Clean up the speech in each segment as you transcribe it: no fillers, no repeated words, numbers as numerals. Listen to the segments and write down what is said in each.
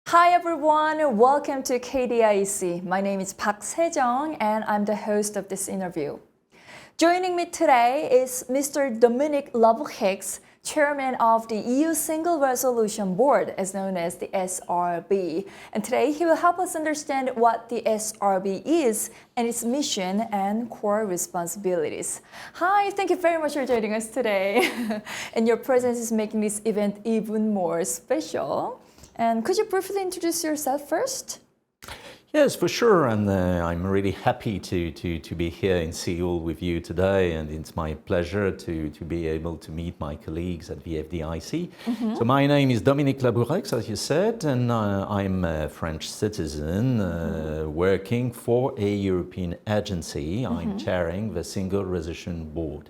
Hi everyone, welcome to KDIC. My name is Park Sejong and I'm the host of this interview. Joining me today is Mr. Dominique Laboureix, Chairman of the EU Single Resolution Board, as known as the SRB. And today he will help us understand what the SRB is and its mission and core responsibilities. Hi, thank you very much for joining us today. And your presence is making this event even more special. And could you briefly introduce yourself first? Yes, for sure, and I'm really happy to be here in Seoul with you today, and it's my pleasure to be able to meet my colleagues at the FDIC. So my name is Dominique Laboureix, as you said, and I'm a French citizen working for a European agency. I'm chairing the Single Resolution Board.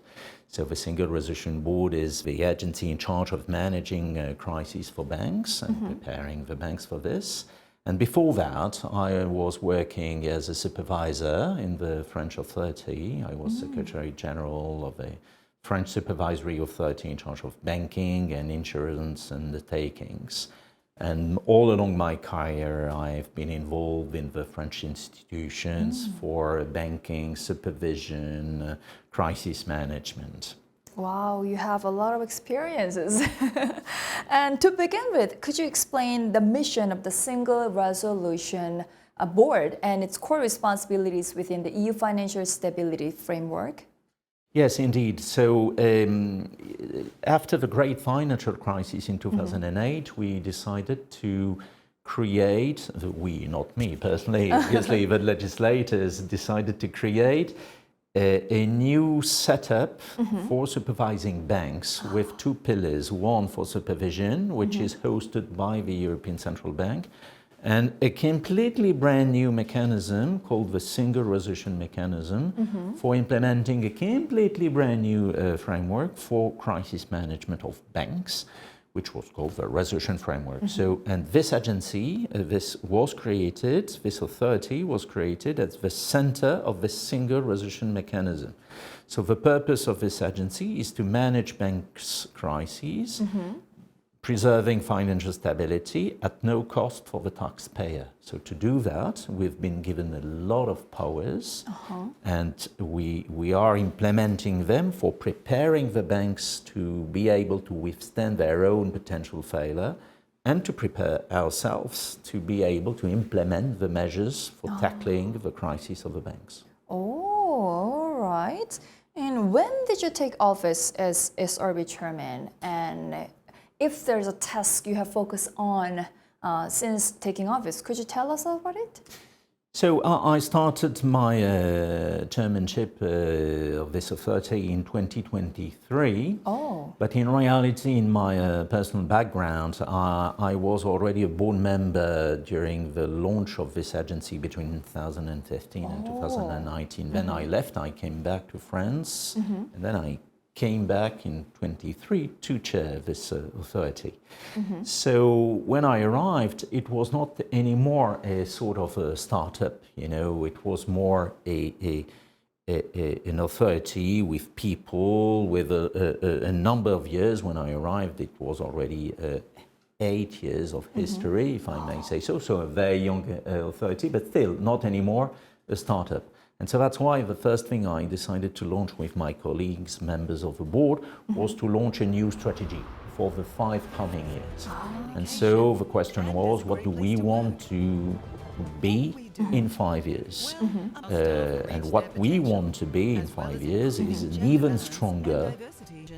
So the Single Resolution Board is the agency in charge of managing crises for banks and preparing the banks for this. And before that, I was working as a supervisor in the French authority. I was Secretary General of the French Supervisory Authority in charge of banking and insurance undertakings. And all along my career, I've been involved in the French institutions for banking, supervision, crisis management. Wow, you have a lot of experiences. And to begin with, could you explain the mission of the Single Resolution Board and its core responsibilities within the EU Financial Stability Framework? Yes, indeed. So after the great financial crisis in 2008, we decided to create, we, not me personally, obviously, but legislators decided to create a new setup for supervising banks with two pillars. One for supervision, which is hosted by the European Central Bank, and a completely brand new mechanism called the Single Resolution Mechanism for implementing a completely brand new framework for crisis management of banks, which was called the Resolution Framework. So, and this agency, this authority was created at the center of the Single Resolution Mechanism. So the purpose of this agency is to manage banks' crises, preserving financial stability at no cost for the taxpayer. So to do that, we've been given a lot of powers, and we are implementing them for preparing the banks to be able to withstand their own potential failure, and to prepare ourselves to be able to implement the measures for tackling the crisis of the banks. Oh, all right. And when did you take office as SRB chairman? And if there's a task you have focused on since taking office, could you tell us about it? So I started my chairmanship of this authority in 2023. Oh. But in reality, in my personal background, I was already a board member during the launch of this agency between 2015 and 2019. Then I left, I came back to France, and then I came back in 23 to chair this authority. So when I arrived, it was not anymore a sort of a startup, you know, it was more an authority with people, with a number of years. When I arrived, it was already 8 years of history, if I may say so. So a very young authority, but still not anymore a startup. And so that's why the first thing I decided to launch with my colleagues, members of the board, was to launch a new strategy for the 5 coming years. And so the question was, what do we want to be in 5 years? And what we want to be in 5 years is an even stronger,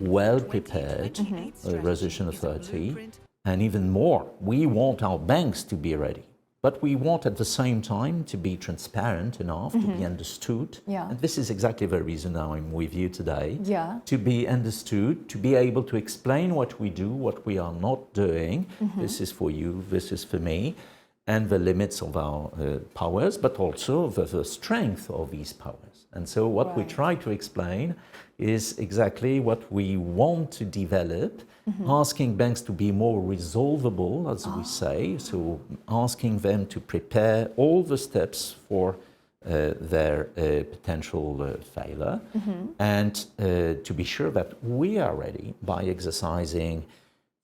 well-prepared resolution authority. And even more, we want our banks to be ready. But we want at the same time to be transparent enough to be understood. Yeah. And this is exactly the reason I'm with you today. Yeah. To be understood, to be able to explain what we do, what we are not doing. This is for you, this is for me, and the limits of our powers, but also the strength of these powers. And so what we try to explain is exactly what we want to develop, asking banks to be more resolvable, as we say, so asking them to prepare all the steps for their potential failure, and to be sure that we are ready by exercising,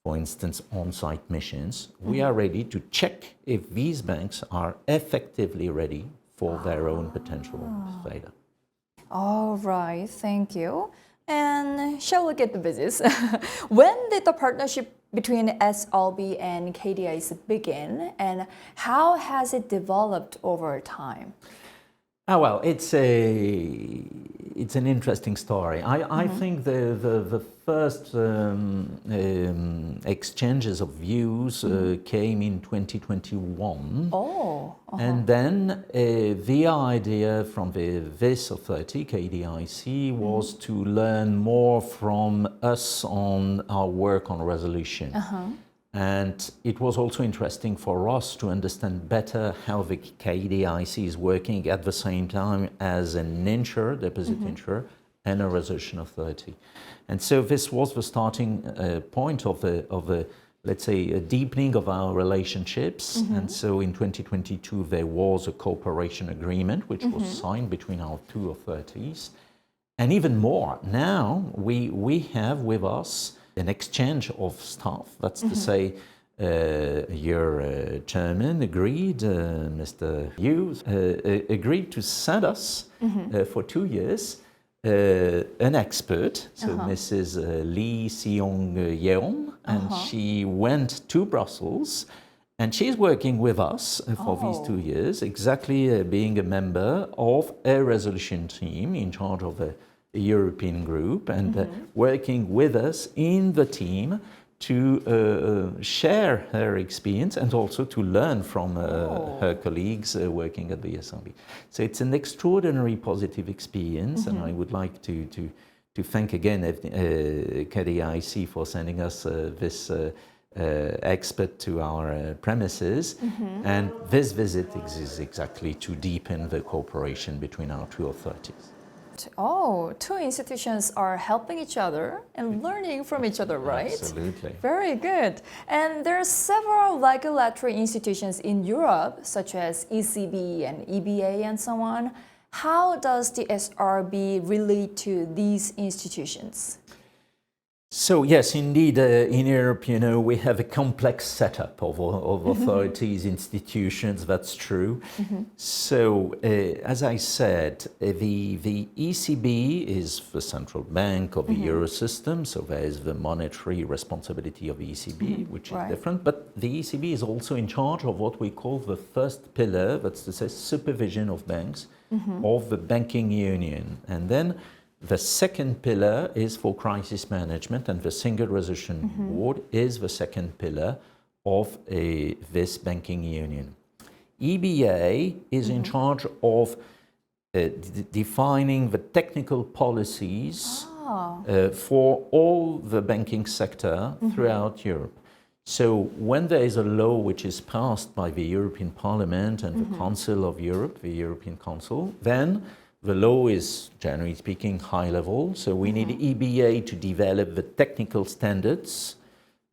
for instance, on-site missions, we are ready to check if these banks are effectively ready for their own potential failure. All right, thank you. And shall we get the business? When did the partnership between SRB and KDIC begin, and how has it developed over time? Well, it's an interesting story. I think the first exchanges of views came in 2021. Oh. And then the idea from this authority, KDIC, was to learn more from us on our work on resolution. And it was also interesting for us to understand better how the KDIC is working at the same time as an insurer, deposit insurer, and a resolution authority. And so this was the starting point of a, let's say, a deepening of our relationships. And so in 2022, there was a cooperation agreement which was signed between our two authorities. And even more, now we have with us an exchange of staff. That's to say, your chairman agreed, Mr. Hughes, agreed to send us for 2 years an expert, so Mrs. Lee Seong-yeon, and she went to Brussels, and she's working with us for these 2 years, exactly being a member of a resolution team in charge of a European group, and working with us in the team to share her experience and also to learn from her colleagues working at the SRB. So it's an extraordinary positive experience, and I would like to thank again KDIC for sending us this expert to our premises. And this visit is exactly to deepen the cooperation between our two authorities. Oh, two institutions are helping each other and learning from each other, right? Absolutely. Very good. And there are several regulatory institutions in Europe, such as ECB and EBA and so on. How does the SRB relate to these institutions? So yes, indeed, in Europe, you know, we have a complex setup of authorities, institutions, that's true. So, as I said, the ECB is the central bank of the Euro system, so there is the monetary responsibility of the ECB, which is different, but the ECB is also in charge of what we call the first pillar, that's to say supervision of banks, of the banking union. And then the second pillar is for crisis management, and the Single Resolution Board is the second pillar of this banking union. EBA is in charge of defining the technical policies for all the banking sector throughout Europe. So when there is a law which is passed by the European Parliament and the Council of Europe, the European Council, then the law is, generally speaking, high level, so we need EBA to develop the technical standards,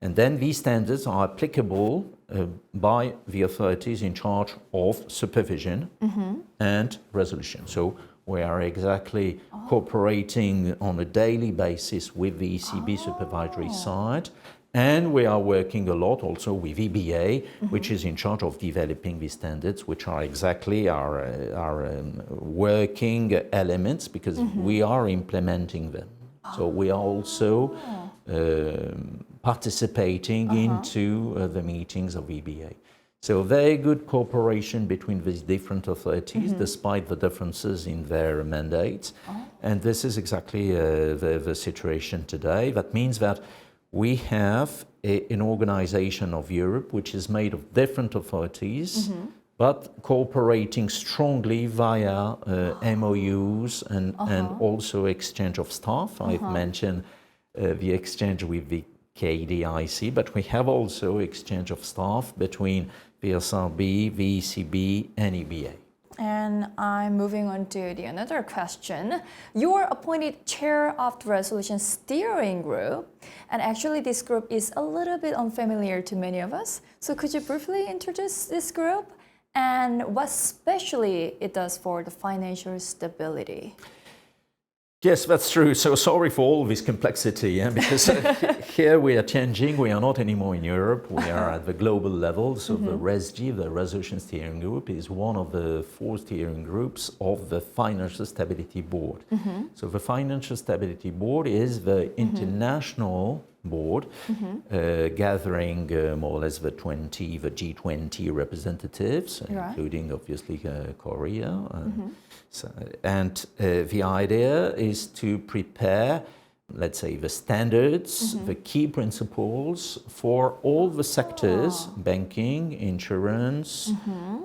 and then these standards are applicable by the authorities in charge of supervision and resolution. So we are exactly cooperating on a daily basis with the ECB supervisory side, and we are working a lot also with EBA, which is in charge of developing these standards, which are exactly our working elements, because we are implementing them. So we are also participating into the meetings of EBA. So very good cooperation between these different authorities, despite the differences in their mandates. And this is exactly the situation today. That means that we have an organization of Europe which is made of different authorities, but cooperating strongly via MOUs and also exchange of staff. I've mentioned the exchange with the KDIC, but we have also exchange of staff between the SRB, the ECB, and EBA. And I'm moving on to another question. You are appointed chair of the resolution steering group, and actually this group is a little bit unfamiliar to many of us. So could you briefly introduce this group and what specially it does for the financial stability? Yes, that's true. So sorry for all this complexity, yeah, because here we are changing. We are not anymore in Europe. We are at the global level. So the RESG, the Resolution Steering Group, is one of the 4 steering groups of the Financial Stability Board. So the Financial Stability Board is the international board gathering more or less the G20 representatives, including obviously Korea. The idea is to prepare, let's say, the standards, the key principles for all the sectors, banking, insurance,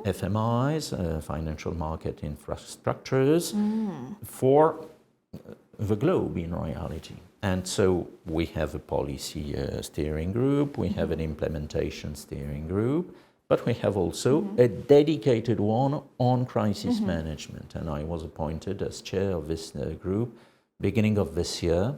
FMIs, financial market infrastructures, for the globe in reality. And so we have a policy steering group, we have an implementation steering group, but we have also a dedicated one on crisis management. And I was appointed as chair of this group beginning of this year.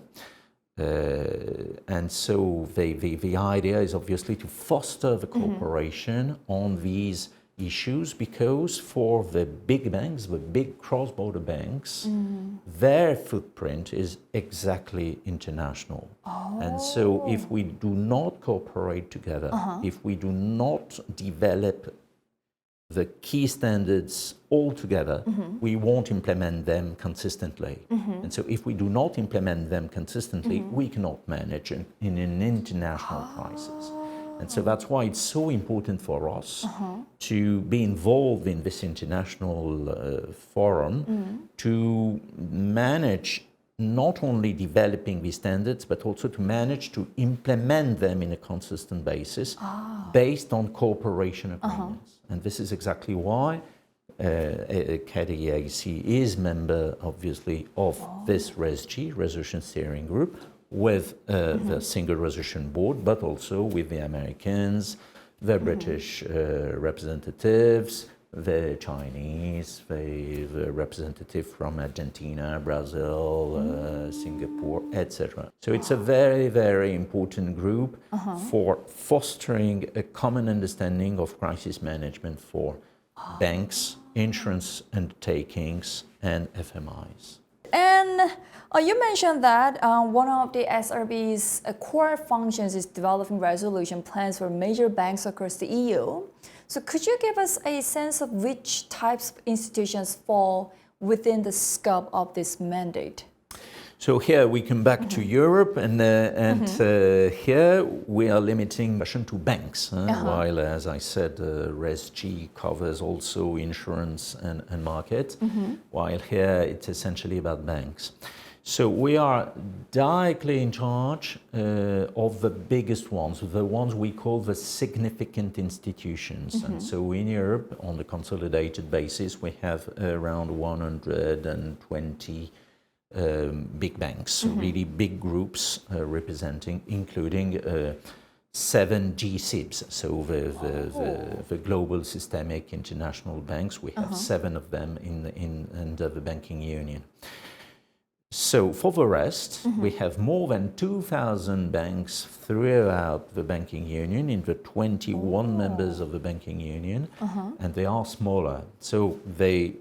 And so the idea is obviously to foster the cooperation on these issues, because for the big banks, the big cross-border banks, their footprint is exactly international. And so if we do not cooperate together, if we do not develop the key standards all together, we won't implement them consistently. And so if we do not implement them consistently, we cannot manage in an international crisis. And so that's why it's so important for us to be involved in this international forum to manage not only developing these standards, but also to manage to implement them in a consistent basis based on cooperation agreements. And this is exactly why KDIC is member, obviously, of this RESG, Resolution Steering Group, with the Single Resolution Board, but also with the Americans, the British representatives, the Chinese, the representative from Argentina, Brazil, Singapore, etc. So it's a very, very important group for fostering a common understanding of crisis management for banks, insurance undertakings, and FMIs. And you mentioned that one of the SRB's core functions is developing resolution plans for major banks across the EU. So could you give us a sense of which types of institutions fall within the scope of this mandate? So here we come back to Europe, and here we are limiting question to banks, while, as I said, RESG covers also insurance and market, while here it's essentially about banks. So we are directly in charge of the biggest ones, the ones we call the significant institutions. And so in Europe, on a consolidated basis, we have around 120 big banks, really big groups representing, including 7 GSIBs, so the global systemic international banks. We have 7 of them under the banking union. So for the rest, we have more than 2,000 banks throughout the banking union in the 21 members of the banking union, and they are smaller. So they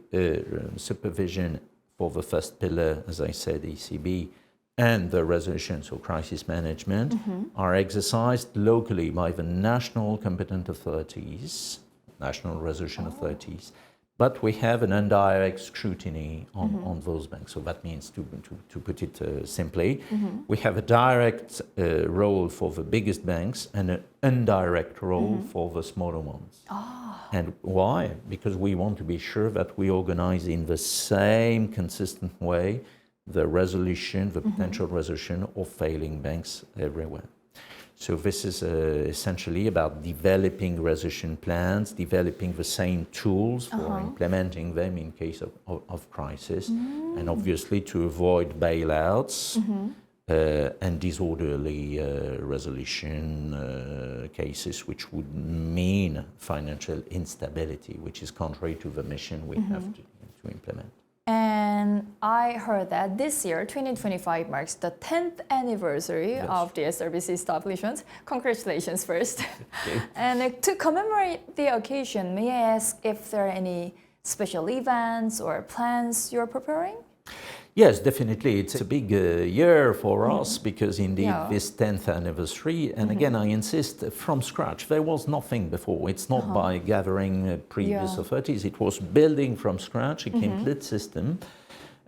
supervision for the first pillar, as I said, ECB, and the resolution, so crisis management, are exercised locally by the national competent authorities, national resolution authorities. But we have an indirect scrutiny on those banks. So that means, to put it simply, we have a direct role for the biggest banks and an indirect role for the smaller ones. And why? Because we want to be sure that we organize in the same consistent way the resolution, the potential resolution of failing banks everywhere. So this is essentially about developing resolution plans, developing the same tools for implementing them in case of crisis, and obviously to avoid bailouts and disorderly resolution cases, which would mean financial instability, which is contrary to the mission we have to implement. And I heard that this year, 2025, marks the 10th anniversary of the SRBC establishment. Congratulations first. And to commemorate the occasion, may I ask if there are any special events or plans you're preparing? Yes, definitely. It's a big year for us because indeed this 10th anniversary, and again I insist, from scratch. There was nothing before. It's not by gathering previous authorities. It was building from scratch a complete system.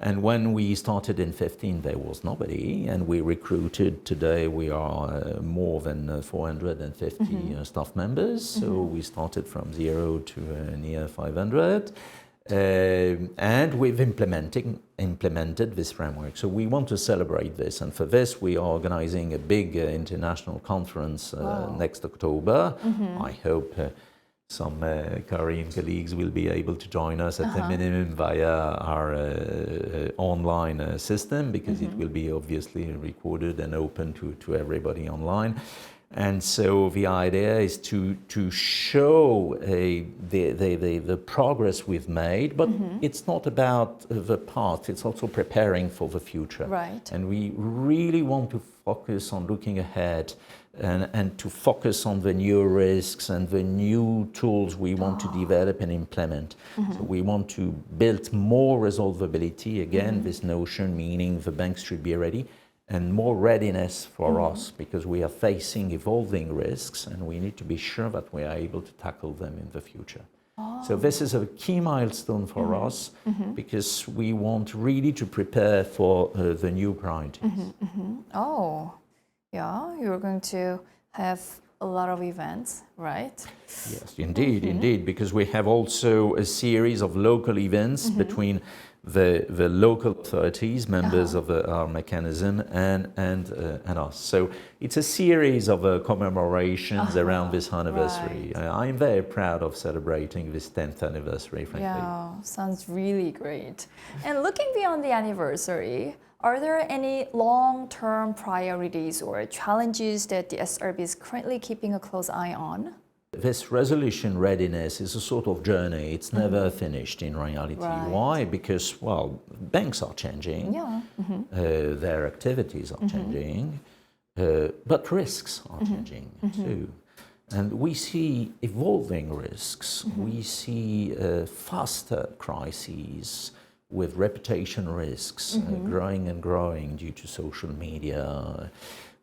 And when we started in 2015, there was nobody, and we recruited. Today we are more than 450 staff members. So we started from 0 to near 500. And we've implemented this framework. So we want to celebrate this, and for this we are organizing a big international conference next October. I hope some Korean colleagues will be able to join us at the minimum via our online system, because it will be obviously recorded and open to everybody online. And so the idea is to show the progress we've made, but it's not about the past, it's also preparing for the future. Right. And we really want to focus on looking ahead and to focus on the new risks and the new tools we want to develop and implement. So we want to build more resolvability, again, this notion meaning the banks should be ready, and more readiness for us, because we are facing evolving risks and we need to be sure that we are able to tackle them in the future. So this is a key milestone for us, because we want really to prepare for the new priorities. Oh, yeah, you're going to have a lot of events, right? Yes, indeed, because we have also a series of local events between the local authorities, members of our mechanism, and us. So it's a series of commemorations around this anniversary. Right. I'm very proud of celebrating this 10th anniversary, frankly. Yeah, sounds really great. And looking beyond the anniversary, are there any long-term priorities or challenges that the SRB is currently keeping a close eye on? This resolution readiness is a sort of journey. It's never finished in reality. Right. Why? Because, well, banks are changing. Yeah. Their activities are changing, but risks are changing too. And we see evolving risks. We see faster crises with reputation risks growing and growing due to social media.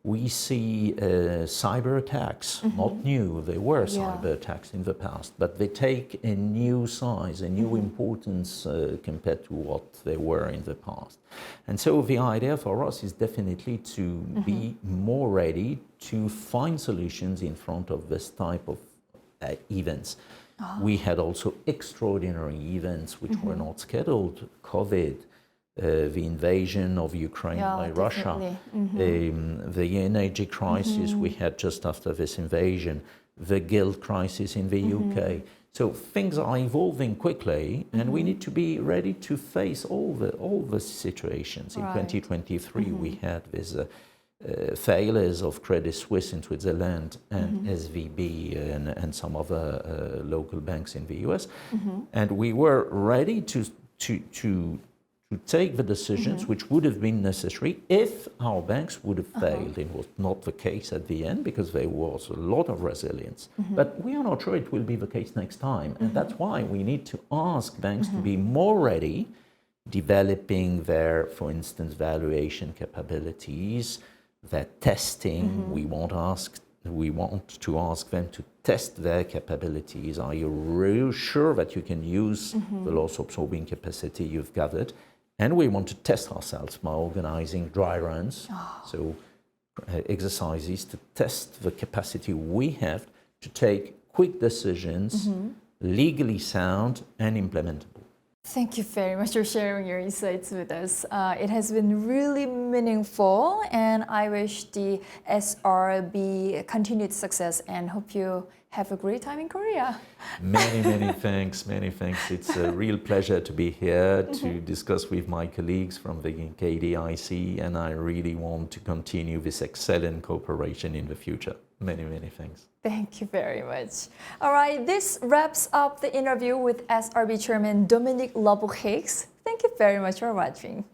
We see cyber attacks, not new, there were cyber attacks in the past, but they take a new size, a new importance compared to what they were in the past. And so the idea for us is definitely to be more ready to find solutions in front of this type of events. We had also extraordinary events which were not scheduled, COVID, the invasion of Ukraine by Russia, the energy crisis we had just after this invasion, the guilt crisis in the UK. So things are evolving quickly, and we need to be ready to face all the situations. In 2023, we had this failures of Credit Suisse in Switzerland and SVB and some other local banks in the US, and we were ready to take the decisions which would have been necessary if our banks would have failed. It was not the case at the end, because there was a lot of resilience. But we are not sure it will be the case next time. And that's why we need to ask banks to be more ready, developing their, for instance, valuation capabilities, their testing. We want to ask them to test their capabilities. Are you really sure that you can use the loss absorbing capacity you've gathered? And we want to test ourselves by organizing dry runs, so exercises to test the capacity we have to take quick decisions, legally sound and implementable. Thank you very much for sharing your insights with us. It has been really meaningful, and I wish the SRB continued success and hope you have a great time in Korea. Many thanks. It's a real pleasure to be here to discuss with my colleagues from the KDIC, and I really want to continue this excellent cooperation in the future. Many thanks. Thank you very much. All right, this wraps up the interview with SRB Chairman Dominique Laboureix. Thank you very much for watching.